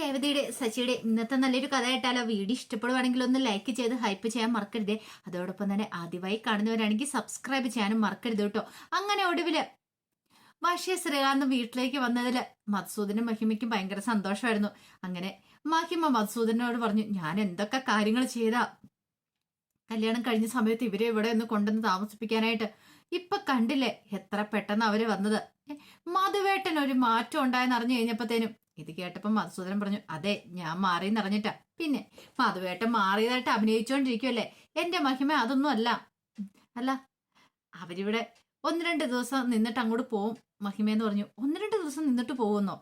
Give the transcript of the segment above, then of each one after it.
രേവതിയുടെ സച്ചിയുടെ ഇന്നത്തെ നല്ലൊരു കഥ കേട്ടാലോ? വീഡിയോ ഇഷ്ടപ്പെടുവാണെങ്കിൽ ഒന്ന് ലൈക്ക് ചെയ്ത് ഹൈപ്പ് ചെയ്യാൻ മറക്കരുതേ. അതോടൊപ്പം തന്നെ ആദ്യമായി കാണുന്നവരാണെങ്കിൽ സബ്സ്ക്രൈബ് ചെയ്യാനും മറക്കരുത് കേട്ടോ. അങ്ങനെ ഒടുവില് പക്ഷേ ശ്രീകാന്ത് വീട്ടിലേക്ക് വന്നതിൽ മധുസൂദനും മഹിമയ്ക്കും ഭയങ്കര സന്തോഷമായിരുന്നു. അങ്ങനെ മഹിമ മധുസൂദനോട് പറഞ്ഞു, ഞാൻ എന്തൊക്കെ കാര്യങ്ങൾ ചെയ്താ കല്യാണം കഴിഞ്ഞ സമയത്ത് ഇവരെ ഇവിടെ ഒന്ന് കൊണ്ടുവന്ന് താമസിപ്പിക്കാനായിട്ട്. ഇപ്പൊ കണ്ടില്ലേ എത്ര പെട്ടെന്ന് അവര് വന്നത്. മധുവേട്ടൻ ഒരു മാറ്റം ഉണ്ടായെന്ന് അറിഞ്ഞു കഴിഞ്ഞപ്പോഴത്തേനും ഇത് കേട്ടപ്പോ മധുസൂദനൻ പറഞ്ഞു, അതെ ഞാൻ മാറിയെന്ന് അറിഞ്ഞിട്ടാ. പിന്നെ മധുവേട്ടൻ മാറിയതായിട്ട് അഭിനയിച്ചോണ്ടിരിക്കുവല്ലേ എന്റെ മഹിമ, അതൊന്നും അല്ല. അല്ല അവരിവിടെ 1-2 ദിവസം നിന്നിട്ട് അങ്ങോട്ട് പോവും മഹിമയെന്ന് പറഞ്ഞു. 1-2 ദിവസം നിന്നിട്ട് പോകുന്നോ?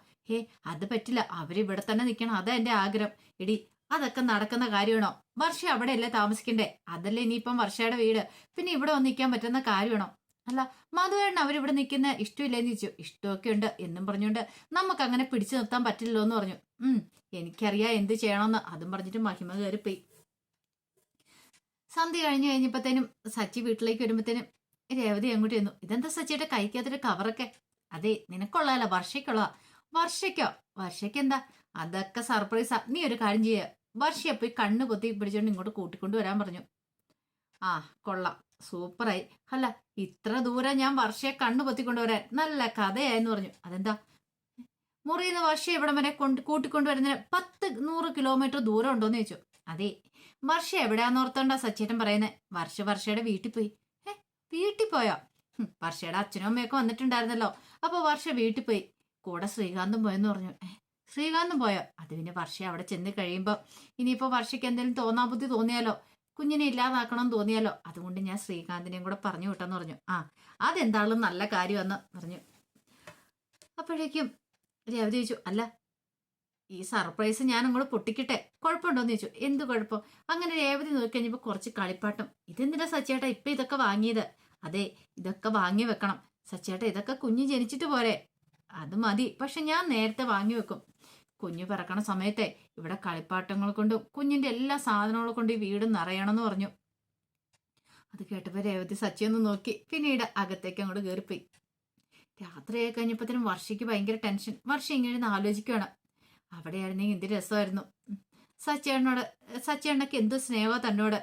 അത് പറ്റില്ല, അവരിവിടെ തന്നെ നിൽക്കണം, അതാ എന്റെ ആഗ്രഹം. എടി അതൊക്കെ നടക്കുന്ന കാര്യമാണോ? വർഷ അവിടെയല്ലേ താമസിക്കണ്ടേ? അതല്ലേ ഇനിയിപ്പം വർഷയുടെ വീട്, പിന്നെ ഇവിടെ വന്ന് നിൽക്കാൻ പറ്റുന്ന കാര്യമാണോ? അല്ല മധുവേട്ടൻ അവരിവിടെ നിൽക്കുന്ന ഇഷ്ടമില്ലേന്ന് ചോദിച്ചു. ഇഷ്ടമൊക്കെ ഉണ്ട് എന്നും പറഞ്ഞുകൊണ്ട് നമുക്ക് അങ്ങനെ പിടിച്ചു നിർത്താൻ പറ്റില്ലല്ലോ എന്ന് പറഞ്ഞു. എനിക്കറിയാം എന്ത് ചെയ്യണമെന്ന്. അതും പറഞ്ഞിട്ട് മഹിമ കയറിപ്പോയി. സന്ധ്യ കഴിഞ്ഞപ്പോഴത്തേനും സച്ചി വീട്ടിലേക്ക് വരുമ്പോഴത്തേനും രേവതി അങ്ങോട്ട് ചെന്നു. ഇതെന്താ സച്ചിയുടെ കൈക്കകത്തൊരു കവറൊക്കെ? അതെ നിനക്കുള്ളതല്ല, വർഷയ്ക്കുള്ളതാ. വർഷയ്ക്കോ? വർഷയ്ക്ക് എന്താ? അതൊക്കെ സർപ്രൈസാ. നീ ഒരു കാര്യം ചെയ്യുക, വർഷയെ പോയി കണ്ണ് കൊത്തി പിടിച്ചോണ്ട് ഇങ്ങോട്ട് കൂട്ടിക്കൊണ്ട് വരാൻ പറഞ്ഞു. ആ കൊള്ളാം, സൂപ്പറായി. അല്ല ഇത്ര ദൂരം ഞാൻ വർഷയെ കണ്ണു പൊത്തിക്കൊണ്ടുവരാൻ നല്ല കഥയായെന്ന് പറഞ്ഞു. അതെന്താ? മുറിയുന്ന വർഷയെ ഇവിടം വരെ കൂട്ടിക്കൊണ്ടുവരുന്നതിന് 10-100 കിലോമീറ്റർ ദൂരം ഉണ്ടോന്ന് ചോദിച്ചു. അതെ വർഷ എവിടെയാന്ന് ഓർത്തോണ്ടാ സച്ചേട്ടൻ പറയുന്നത്. വർഷയുടെ വീട്ടിൽ പോയി. വീട്ടിൽ പോയോ? വർഷയുടെ അച്ഛനും അമ്മയൊക്കെ വന്നിട്ടുണ്ടായിരുന്നല്ലോ, അപ്പൊ വർഷ വീട്ടിൽ പോയി. കൂടെ ശ്രീകാന്തും പോയെന്ന് പറഞ്ഞു. ശ്രീകാന്തും പോയോ? അത് പിന്നെ വർഷ അവിടെ ചെന്ന് കഴിയുമ്പോ ഇനിയിപ്പോ വർഷയ്ക്ക് എന്തെങ്കിലും തോന്നാബുദ്ധി തോന്നിയാലോ, കുഞ്ഞിനെ ഇല്ലാതാക്കണമെന്ന് തോന്നിയാലോ, അതുകൊണ്ട് ഞാൻ ശ്രീകാന്തിനെയും കൂടെ പറഞ്ഞു വിട്ടെന്ന് പറഞ്ഞു. അതെന്താളും നല്ല കാര്യമെന്ന് പറഞ്ഞു. അപ്പോഴേക്കും രേവതി ചോദിച്ചു, അല്ല ഈ സർപ്രൈസ് ഞാൻ അങ്ങോട്ട് പൊട്ടിക്കട്ടെ, കുഴപ്പമുണ്ടോന്ന് ചോദിച്ചു. എന്ത് കുഴപ്പം? അങ്ങനെ രേവതി നോക്കിക്കഴിഞ്ഞപ്പോ കുറച്ച് കളിപ്പാട്ടം. ഇതെന്തിനാ സച്ചേട്ടാ ഇപ്പൊ ഇതൊക്കെ വാങ്ങിയത്? അതെ ഇതൊക്കെ വാങ്ങി വെക്കണം സച്ചേട്ടാ, ഇതൊക്കെ കുഞ്ഞ് ജനിച്ചിട്ട് പോരെ? അത് മതി, പക്ഷെ ഞാൻ നേരത്തെ വാങ്ങി വെക്കും. കുഞ്ഞു പിറക്കണ സമയത്തെ ഇവിടെ കളിപ്പാട്ടങ്ങൾ കൊണ്ടും കുഞ്ഞിന്റെ എല്ലാ സാധനങ്ങളും കൊണ്ട് ഈ വീട് നിറയണമെന്ന് പറഞ്ഞു. അത് കേട്ടപ്പോ രേവതി സച്ചിയൊന്ന് നോക്കി, പിന്നീട് അകത്തേക്ക് അങ്ങോട്ട് കയറിപ്പോയി. രാത്രിയായി കഴിഞ്ഞപ്പോഴത്തേനും വർഷയ്ക്ക് ഭയങ്കര ടെൻഷൻ. വർഷ ഇങ്ങനെ ആലോചിക്കുകയാണ്, അവിടെയായിരുന്നെങ്കിൽ എന്ത് രസമായിരുന്നു. സച്ചേണ്ണക്ക് എന്ത് സ്നേഹമോ തന്നോട്.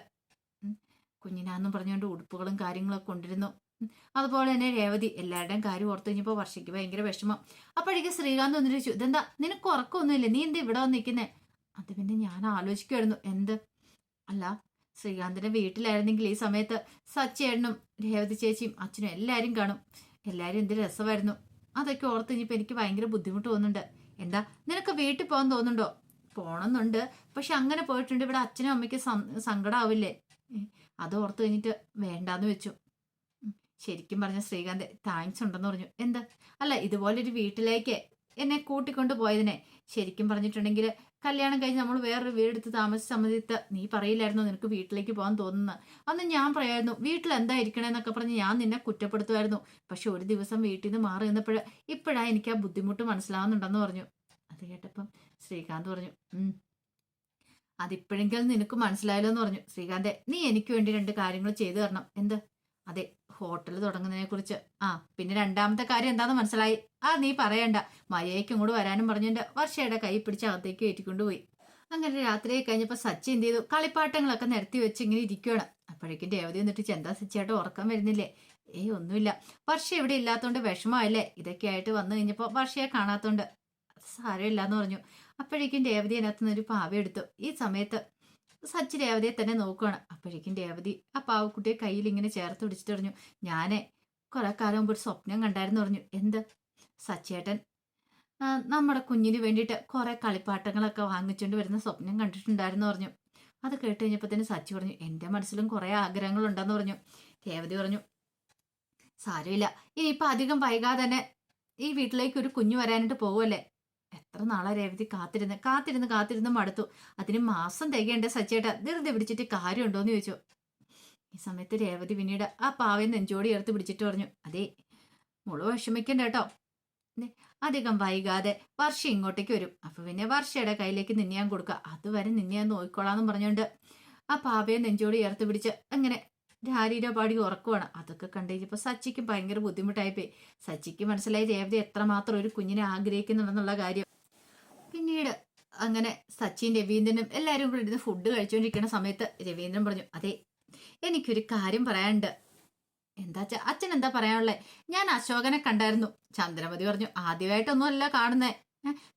കുഞ്ഞിനാന്നും പറഞ്ഞുകൊണ്ട് ഉടുപ്പുകളും കാര്യങ്ങളൊക്കെ കൊണ്ടിരുന്നു. അതുപോലെ തന്നെ രേവതി എല്ലാവരുടെയും കാര്യം ഓർത്തു കഴിഞ്ഞപ്പോൾ വർഷയ്ക്ക് ഭയങ്കര വിഷമം. അപ്പോഴേക്ക് ശ്രീകാന്ത് വന്നിട്ട് ചോദിച്ചു, ഇതെന്താ നിനക്ക് ഉറക്കമൊന്നുമില്ലേ? നീ എന്താ ഇവിടെ വന്ന് നിൽക്കുന്നേ? അത് പിന്നെ ഞാൻ ആലോചിക്കുമായിരുന്നു. എന്ത്? അല്ല ശ്രീകാന്തിന്റെ വീട്ടിലായിരുന്നെങ്കിൽ ഈ സമയത്ത് സച്ചേട്ടനും രേവതി ചേച്ചിയും അച്ഛനും എല്ലാവരും കാണും. എല്ലാവരും എന്ത് രസമായിരുന്നു. അതൊക്കെ ഓർത്ത് കഴിഞ്ഞപ്പോൾ എനിക്ക് ഭയങ്കര ബുദ്ധിമുട്ട് തോന്നുന്നുണ്ട്. എന്താ നിനക്ക് വീട്ടിൽ പോകാൻ തോന്നുന്നുണ്ടോ? പോണമെന്നുണ്ട്, പക്ഷെ അങ്ങനെ പോയിട്ടുണ്ട് ഇവിടെ അച്ഛനും അമ്മയ്ക്ക് സങ്കടമാവില്ലേ? അത് ഓർത്ത് കഴിഞ്ഞിട്ട് വേണ്ടാന്ന് വെച്ചു. ശരിക്കും പറഞ്ഞ ശ്രീകാന്ത് താങ്ക്സ് ഉണ്ടെന്ന് പറഞ്ഞു. എന്ത്? അല്ല ഇതുപോലൊരു വീട്ടിലേക്ക് എന്നെ കൂട്ടിക്കൊണ്ട് പോയതിനെ. ശരിക്കും പറഞ്ഞിട്ടുണ്ടെങ്കിൽ കല്യാണം കഴിഞ്ഞ് നമ്മൾ വേറൊരു വീടെടുത്ത് താമസിച്ച സമയത്ത് നീ പറയില്ലായിരുന്നു നിനക്ക് വീട്ടിലേക്ക് പോകാൻ തോന്നുന്നു. അന്ന് ഞാൻ പറയായിരുന്നു വീട്ടിൽ എന്താ ഇരിക്കണേന്നൊക്കെ പറഞ്ഞ് ഞാൻ നിന്നെ കുറ്റപ്പെടുത്തുമായിരുന്നു. പക്ഷെ ഒരു ദിവസം വീട്ടിൽ നിന്ന് മാറി നിന്നപ്പോഴ് ഇപ്പോഴാ എനിക്ക് ആ ബുദ്ധിമുട്ട് മനസ്സിലാവുന്നുണ്ടെന്ന് പറഞ്ഞു. അത് കേട്ടപ്പം ശ്രീകാന്ത് പറഞ്ഞു, അതിപ്പോഴെങ്കിലും നിനക്ക് മനസ്സിലായല്ലോ എന്ന് പറഞ്ഞു. ശ്രീകാന്തെ നീ എനിക്ക് വേണ്ടി 2 കാര്യങ്ങൾ ചെയ്തു തരണം. എന്ത്? അതെ ഹോട്ടൽ തുടങ്ങുന്നതിനെ കുറിച്ച്. പിന്നെ രണ്ടാമത്തെ കാര്യം എന്താന്ന് മനസ്സിലായി. നീ പറയണ്ട. മഴയ്ക്കും കൂടെ വരാനും പറഞ്ഞുകൊണ്ട് വർഷയുടെ കൈ പിടിച്ച് അകത്തേക്ക് കയറ്റിക്കൊണ്ടുപോയി. അങ്ങനെ രാത്രി കഴിഞ്ഞപ്പോ സച്ചി എന്ത് ചെയ്തു, കളിപ്പാട്ടങ്ങളൊക്കെ നിരത്തി വെച്ച് ഇങ്ങനെ ഇരിക്കുകയാണ്. അപ്പോഴേക്കും രേവതി എന്നിട്ട് ചെന്താ സച്ചിയായിട്ട് ഉറക്കം വരുന്നില്ലേ? ഒന്നുമില്ല, വർഷ ഇവിടെ ഇല്ലാത്തോണ്ട് വിഷമമല്ലേ? ഇതൊക്കെ ആയിട്ട് വന്നു കഴിഞ്ഞപ്പോ വർഷയെ കാണാത്തോണ്ട് സാരമില്ലാന്ന് പറഞ്ഞു. അപ്പോഴേക്കും രേവതി അതിനകത്തുനിന്ന് ഒരു പാവ എടുത്തു. ഈ സമയത്ത് സച്ചി രേവതിയെ തന്നെ നോക്കുകയാണ്. അപ്പോഴേക്കും രേവതി ആ പാവക്കുട്ടിയെ കയ്യിൽ ഇങ്ങനെ ചേർത്ത് പിടിച്ചിട്ട് പറഞ്ഞു, ഞാനേ കുറെ കാലം മുമ്പ് ഒരു സ്വപ്നം കണ്ടായിരുന്നു പറഞ്ഞു. എന്ത്? സച്ചേട്ടൻ നമ്മുടെ കുഞ്ഞിന് വേണ്ടിയിട്ട് കുറെ കളിപ്പാട്ടങ്ങളൊക്കെ വാങ്ങിച്ചുകൊണ്ട് വരുന്ന സ്വപ്നം കണ്ടിട്ടുണ്ടായിരുന്നു പറഞ്ഞു. അത് കേട്ട് കഴിഞ്ഞപ്പോൾ തന്നെ സച്ചി പറഞ്ഞു, എൻ്റെ മനസ്സിലും കുറെ ആഗ്രഹങ്ങളുണ്ടെന്ന് പറഞ്ഞു. രേവതി പറഞ്ഞു, സാരമില്ല, ഇനിയിപ്പോൾ അധികം വൈകാതെ തന്നെ ഈ വീട്ടിലേക്ക് ഒരു കുഞ്ഞു വരാനായിട്ട് പോകുമല്ലേ? എത്ര നാളെ രേവതി കാത്തിരുന്ന് മടുത്തു. അതിന് മാസം തികയേണ്ട സച്ചേട്ടാ, ധൃതി പിടിച്ചിട്ട് കാര്യമുണ്ടോന്ന് ചോദിച്ചു. ഈ സമയത്ത് രേവതി പിന്നീട് ആ പാവയെ നെഞ്ചോടി ചേർത്ത് പിടിച്ചിട്ട് പറഞ്ഞു, അതെ മുളു വിഷമിക്കണ്ട കേട്ടോ, അധികം വൈകാതെ വർഷ ഇങ്ങോട്ടേക്ക് വരും. അപ്പൊ പിന്നെ വർഷയുടെ കയ്യിലേക്ക് നിന്നെ ഞാൻ കൊടുക്കുക, അതുവരെ നിന്നെ ഞാൻ നോക്കിക്കോളാന്ന് പറഞ്ഞുകൊണ്ട് ആ പാവയെ നെഞ്ചോടി ചേർത്ത് പിടിച്ച് അങ്ങനെ രാരീരോ പാടി ഉറക്കുവാണ്. അതൊക്കെ കണ്ടു കഴിഞ്ഞപ്പോൾ സച്ചിക്ക് ഭയങ്കര ബുദ്ധിമുട്ടായിപ്പോയി. സച്ചിക്ക് മനസ്സിലായി രേവതി എത്രമാത്രം ഒരു കുഞ്ഞിനെ ആഗ്രഹിക്കുന്നുണ്ടെന്നുള്ള കാര്യം. പിന്നീട് അങ്ങനെ സച്ചിൻ രവീന്ദ്രനും എല്ലാവരും കൂടി ഇരുന്ന് ഫുഡ് കഴിച്ചുകൊണ്ടിരിക്കുന്ന സമയത്ത് രവീന്ദ്രൻ പറഞ്ഞു, അതെ എനിക്കൊരു കാര്യം പറയാനുണ്ട്. എന്താ അച്ഛൻ എന്താ പറയാനുള്ളേ? ഞാൻ അശോകനെ കണ്ടായിരുന്നു. ചന്ദ്രമതി പറഞ്ഞു, ആദ്യമായിട്ടൊന്നും അല്ല കാണുന്നേ.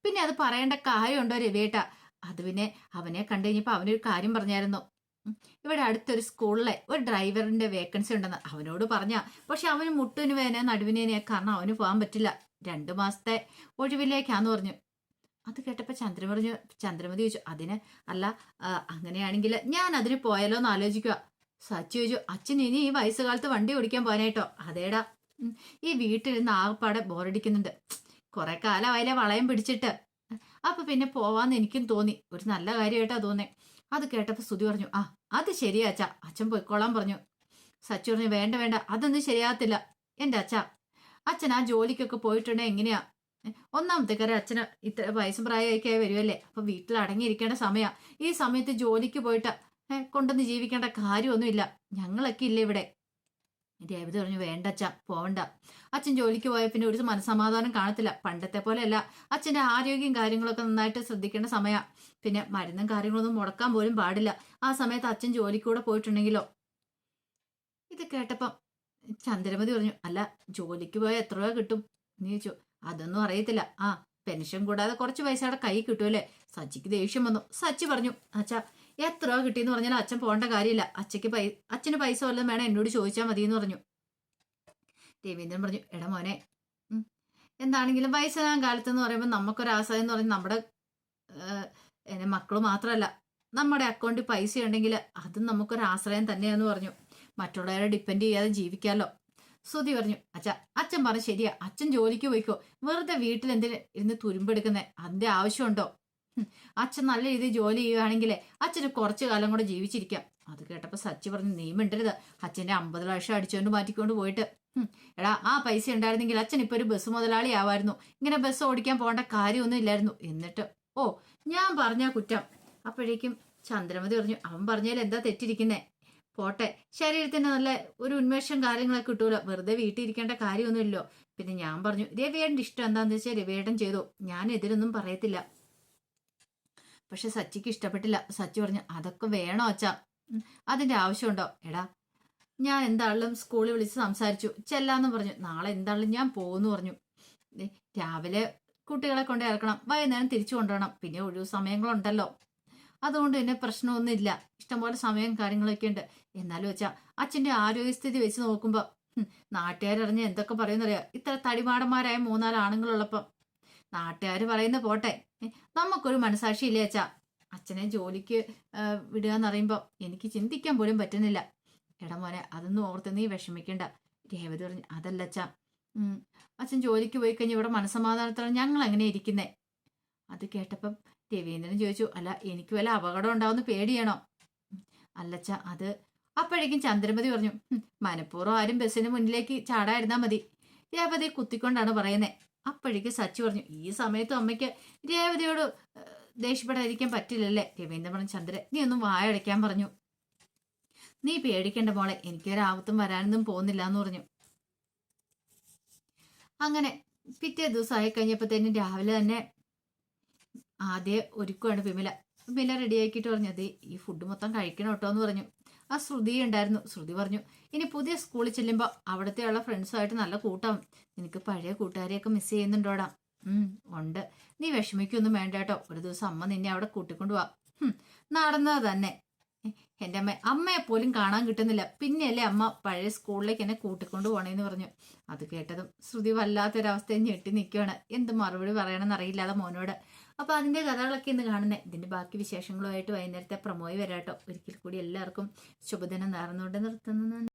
പിന്നെ അത് പറയേണ്ട കാര്യമുണ്ടോ രവിയേട്ടാ? അത് പിന്നെ അവനെ കണ്ടു കഴിഞ്ഞപ്പോ അവനൊരു കാര്യം പറഞ്ഞായിരുന്നു. ഇവിടെ അടുത്തൊരു സ്കൂളിലെ ഒരു ഡ്രൈവറിന്റെ വേക്കൻസി ഉണ്ടെന്ന് അവനോട് പറഞ്ഞ. പക്ഷെ അവന് മുട്ടിന് വേന നടുവിനേനെ, കാരണം അവന് പോകാൻ പറ്റില്ല. 2 മാസത്തെ ഒഴിവിലേക്കാന്ന് പറഞ്ഞു. അത് കേട്ടപ്പോ ചന്ദ്രമതി ചോദിച്ചു, അതിന് അല്ല അങ്ങനെയാണെങ്കിൽ ഞാൻ അതിന് പോയാലോ എന്ന് ആലോചിക്കുക. സച്ചി ചോദിച്ചു, അച്ഛൻ ഇനി ഈ വയസ്സുകാലത്ത് വണ്ടി ഓടിക്കാൻ പോകാനായിട്ടോ? അതേടാ, ഈ വീട്ടിലിരുന്ന് ആകപ്പാടെ ബോറടിക്കുന്നുണ്ട്. കുറെ കാലമായില്ലേ വളയം പിടിച്ചിട്ട്. അപ്പൊ പിന്നെ പോവാന്ന് എനിക്കും തോന്നി. ഒരു നല്ല കാര്യമായിട്ടാ തോന്നേ. അത് കേട്ടപ്പോ സ്തുതി പറഞ്ഞു, ആ അത് ശരിയാ അച്ഛാ, അച്ഛൻ പോയിക്കോളാൻ പറഞ്ഞു. സച്ചി പറഞ്ഞു, വേണ്ട വേണ്ട, അതൊന്നും ശരിയാകത്തില്ല എന്റെ അച്ഛൻ ആ ജോലിക്കൊക്കെ പോയിട്ടുണ്ടെ എങ്ങനെയാ? ഒന്നാമത്തെ കാര്യം അച്ഛന് ഇത്ര വയസ്സും പ്രായമൊക്കെ വരുമല്ലേ, അപ്പൊ വീട്ടിൽ അടങ്ങിയിരിക്കേണ്ട സമയാ. ഈ സമയത്ത് ജോലിക്ക് പോയിട്ട് കൊണ്ടൊന്ന് ജീവിക്കേണ്ട കാര്യമൊന്നുമില്ല. ഞങ്ങളൊക്കെ ഇല്ല ഇവിടെ. രേവതി പറഞ്ഞു, വേണ്ട അച്ഛാ, പോവണ്ട. അച്ഛൻ ജോലിക്ക് പോയ പിന്നെ ഒരു മനസ്സമാധാനം കാണത്തില്ല. പണ്ടത്തെ പോലെയല്ല. അച്ഛന്റെ ആരോഗ്യം കാര്യങ്ങളൊക്കെ നന്നായിട്ട് ശ്രദ്ധിക്കേണ്ട സമയ. പിന്നെ മരുന്നും കാര്യങ്ങളൊന്നും മുടക്കാൻ പോലും പാടില്ല. ആ സമയത്ത് അച്ഛൻ ജോലിക്കൂടെ പോയിട്ടുണ്ടെങ്കിലോ. ഇത് കേട്ടപ്പം ചന്ദ്രമതി പറഞ്ഞു, അല്ല ജോലിക്ക് പോയാൽ എത്ര രൂപ കിട്ടും എന്ന് ചോദിച്ചു. അതൊന്നും അറിയത്തില്ല. ആ പെൻഷൻ കൂടാതെ കുറച്ച് പൈസ അവിടെ കൈ കിട്ടുമല്ലേ. സച്ചിക്ക് ദേഷ്യം വന്നു. സച്ചി പറഞ്ഞു, അച്ഛാ എത്ര രൂപ കിട്ടിയെന്ന് പറഞ്ഞാൽ അച്ഛൻ പോകേണ്ട കാര്യമില്ല. അച്ഛന് പൈസ വല്ലതും വേണം എന്നോട് ചോദിച്ചാൽ മതി എന്ന് പറഞ്ഞു. രവീന്ദ്രൻ പറഞ്ഞു, എടാ മോനെ, എന്താണെങ്കിലും വയസ്സാകാൻ കാലത്ത് എന്ന് പറയുമ്പോൾ നമുക്കൊരാശ്രയം എന്ന് പറഞ്ഞാൽ നമ്മുടെ മക്കൾ മാത്രമല്ല, നമ്മുടെ അക്കൗണ്ടിൽ പൈസ ഉണ്ടെങ്കിൽ അതും നമുക്കൊരാശ്രയം തന്നെയാന്ന് പറഞ്ഞു. മറ്റുള്ളവരെ ഡിപ്പെൻഡ് ചെയ്യാതെ ജീവിക്കാമല്ലോ. ശ്രുതി പറഞ്ഞു, അച്ഛൻ പറഞ്ഞു ശരിയാ, അച്ഛൻ ജോലിക്ക് പോയിക്കോ. വെറുതെ വീട്ടിൽ എന്തിന് ഇരുന്ന് തുരുമ്പെടുക്കുന്നേ? അതിന്റെ ആവശ്യമുണ്ടോ? അച്ഛൻ നല്ല രീതിയിൽ ജോലി ചെയ്യുകയാണെങ്കിലേ അച്ഛന് കുറച്ചു കാലം കൂടെ ജീവിച്ചിരിക്കാം. അത് കേട്ടപ്പോ സച്ചി പറഞ്ഞു, നീ മിണ്ടരുത്. അച്ഛന്റെ 50 ലക്ഷം അടിച്ചുകൊണ്ട് മാറ്റിക്കൊണ്ട് പോയിട്ട് എടാ, ആ പൈസ ഉണ്ടായിരുന്നെങ്കിൽ അച്ഛൻ ഇപ്പൊ ഒരു ബസ് മുതലാളി ആവായിരുന്നു. ഇങ്ങനെ ബസ് ഓടിക്കാൻ പോകേണ്ട കാര്യമൊന്നും ഇല്ലായിരുന്നു. എന്നിട്ട് ഓ ഞാൻ പറഞ്ഞ കുറ്റം. അപ്പോഴേക്കും ചന്ദ്രമതി പറഞ്ഞു, അവൻ പറഞ്ഞാൽ എന്താ തെറ്റിരിക്കുന്നേ? പോട്ടെ, ശരീരത്തിന് നല്ല ഒരു ഉന്മേഷം കാര്യങ്ങളൊക്കെ കിട്ടൂല. വെറുതെ വീട്ടിൽ ഇരിക്കേണ്ട കാര്യമൊന്നുമില്ലോ. പിന്നെ ഞാൻ പറഞ്ഞു, രവിയേട്ടൻ്റെ ഇഷ്ടം എന്താണെന്ന് വെച്ചാൽ രവിയേട്ടൻ ചെയ്തു, ഞാൻ എതിരൊന്നും പറയത്തില്ല. പക്ഷെ സച്ചിക്ക് ഇഷ്ടപ്പെട്ടില്ല. സച്ചി പറഞ്ഞു, അതൊക്കെ വേണോ അച്ഛാ? അതിന്റെ ആവശ്യമുണ്ടോ? എടാ, ഞാൻ എന്താണെങ്കിലും സ്കൂളിൽ വിളിച്ച് സംസാരിച്ചു, ചെല്ലാന്ന് പറഞ്ഞു. നാളെ എന്താണെങ്കിലും ഞാൻ പോകുന്നു പറഞ്ഞു. രാവിലെ കുട്ടികളെ കൊണ്ട് ഇറക്കണം, വൈകുന്നേരം തിരിച്ചു കൊണ്ടുപോകണം. പിന്നെ ഒഴിവ് സമയങ്ങളുണ്ടല്ലോ, അതുകൊണ്ട് തന്നെ പ്രശ്നമൊന്നുമില്ല. ഇഷ്ടംപോലെ സമയം കാര്യങ്ങളൊക്കെ ഉണ്ട്. എന്നാലും വെച്ചാ അച്ഛന്റെ ആരോഗ്യസ്ഥിതി വെച്ച് നോക്കുമ്പോ നാട്ടുകാരറിഞ്ഞ് എന്തൊക്കെ പറയുന്നറിയാം. ഇത്ര തടിമാടന്മാരായ 3-4 ആണുങ്ങളുള്ളപ്പം നാട്ടുകാർ പറയുന്ന പോട്ടെ, നമുക്കൊരു മനസാക്ഷി ഇല്ലേ അച്ഛാ? അച്ഛനെ ജോലിക്ക് വിടുക എന്നറിയുമ്പോ എനിക്ക് ചിന്തിക്കാൻ പോലും പറ്റുന്നില്ല. എടാ മോനെ, അതൊന്നും ഓർത്ത് നീ വിഷമിക്കണ്ട. രേവതി പറഞ്ഞു, അതല്ല അച്ഛാ, അച്ഛൻ ജോലിക്ക് പോയി കഴിഞ്ഞ് ഇവിടെ മനസ്സമാധാനത്തോടെ ഞങ്ങൾ എങ്ങനെ ഇരിക്കുന്നേ? അത് കേട്ടപ്പം രവീന്ദ്രൻ ചോദിച്ചു, അല്ല എനിക്ക് വല്ല അപകടം ഉണ്ടാവുന്ന പേടിയാണോ? അല്ലച്ച അത്. അപ്പോഴേക്കും ചന്ദ്രമതി പറഞ്ഞു, മനഃപൂർവ്വം ആരും ബസ്സിന് മുന്നിലേക്ക് ചാടായിരുന്നാ മതി. രേവതി കുത്തിക്കൊണ്ടാണ് പറയുന്നേ. അപ്പോഴേക്കും സച്ചി പറഞ്ഞു, ഈ സമയത്തും അമ്മയ്ക്ക് രേവതിയോട് ദേഷ്യപ്പെടാതിരിക്കാൻ പറ്റില്ലല്ലേ? രവീന്ദ്രൻ പറഞ്ഞു, ചന്ദ്രൻ നീ ഒന്നും വായടയ്ക്കാൻ പറഞ്ഞു. നീ പേടിക്കേണ്ട മോളെ, എനിക്കൊരാപത്തും വരാനൊന്നും പോകുന്നില്ല എന്ന് പറഞ്ഞു. അങ്ങനെ പിറ്റേ ദിവസം ആയി കഴിഞ്ഞപ്പോഴത്തേനും രാവിലെ തന്നെ ആദ്യം ഒരുക്കുവാണ് വിമല റെഡിയാക്കിയിട്ട് പറഞ്ഞു, അതെ ഈ ഫുഡ് മൊത്തം കഴിക്കണം കേട്ടോ എന്ന് പറഞ്ഞു. ആ ശ്രുതി ഉണ്ടായിരുന്നു. ശ്രുതി പറഞ്ഞു, ഇനി പുതിയ സ്കൂളിൽ ചെല്ലുമ്പോൾ അവിടുത്തെയുള്ള ഫ്രണ്ട്സുമായിട്ട് നല്ല കൂട്ടാവും. നിനക്ക് പഴയ കൂട്ടുകാരെയൊക്കെ മിസ് ചെയ്യുന്നുണ്ടോടാ? ഉണ്ട്. നീ വിഷമിക്കൊന്നും വേണ്ട കേട്ടോ. ഒരു ദിവസം അമ്മ നിന്നെ അവിടെ കൂട്ടിക്കൊണ്ടു പോവാ. നടന്നത് തന്നെ. എൻ്റെ അമ്മയെ പോലും കാണാൻ കിട്ടുന്നില്ല, പിന്നെയല്ലേ അമ്മ പഴയ സ്കൂളിലേക്ക് എന്നെ കൂട്ടിക്കൊണ്ടു പോണേന്ന് പറഞ്ഞു. അത് കേട്ടതും ശ്രുതി വല്ലാത്തൊരവസ്ഥയെ ഞെട്ടി നിൽക്കുകയാണ്. എന്ത് മറുപടി പറയണമെന്ന് അറിയില്ലാതെ മോനോട്. അപ്പൊ അതിന്റെ കഥകളൊക്കെ ഇന്ന് കാണുന്നത്. ഇതിന്റെ ബാക്കി വിശേഷങ്ങളുമായിട്ട് വൈകുന്നേരത്തെ പ്രമോയി വരാട്ടോ. ഒരിക്കൽ കൂടി എല്ലാവർക്കും ശുഭദിനം നേർന്നുകൊണ്ട് നിർത്തുന്നു.